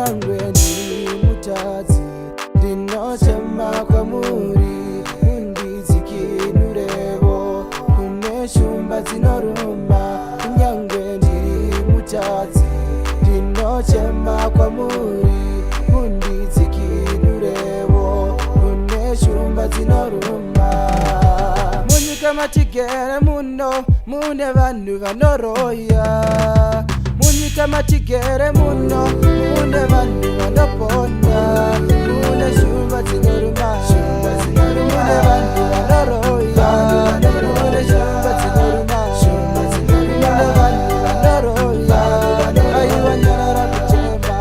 kunyangwe ndiri mutadzi ndinochema kwamuri mundidzikinurevo kune shumba dzinoruma kunyangwe ndiri mutadzi ndinochema kwamuri mundidzikinurevo kune shumba dzinoruma munyika matigere muno mune vanhu vanoroya munyika matigere muno mune vanhu vanoponda mune shumba dzinoruma mune vanhu vanoroya mune shumba dzinoruma mune vanhu vanoroya aiwa nyarara kuchema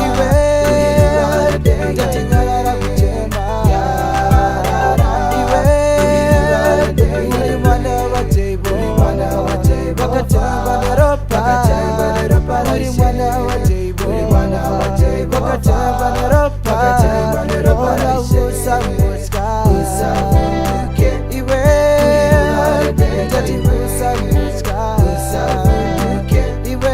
iwe ndati nyarara kuchema iwe uri mwana wa Jebo wakatengwa neropa uri mwana wa Jebo wakatengwa neropa ona usamuska iwe ndati usamuska iwe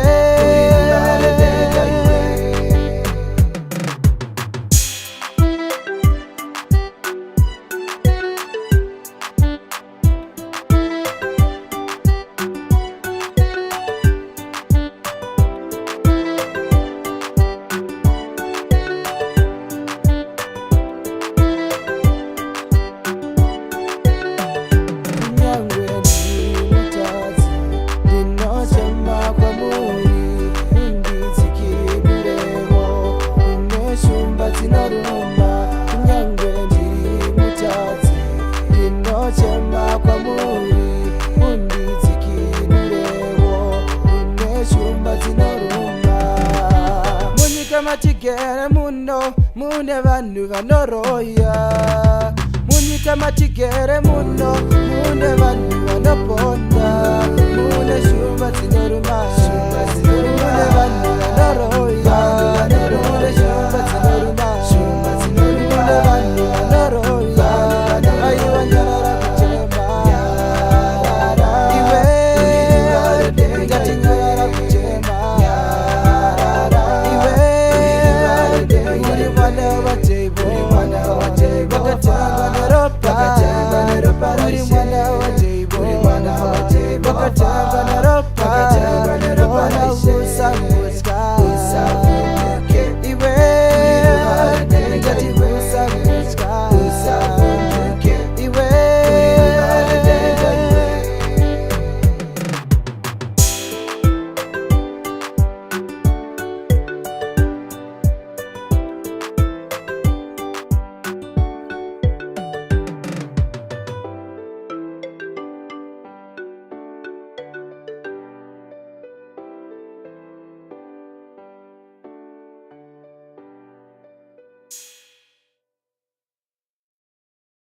matigere muno mune vanhu vanoroya munyika matigere muno mune vanhu vanoponda mune shumba dzinoruma mune vanhu vanoroya mune shumba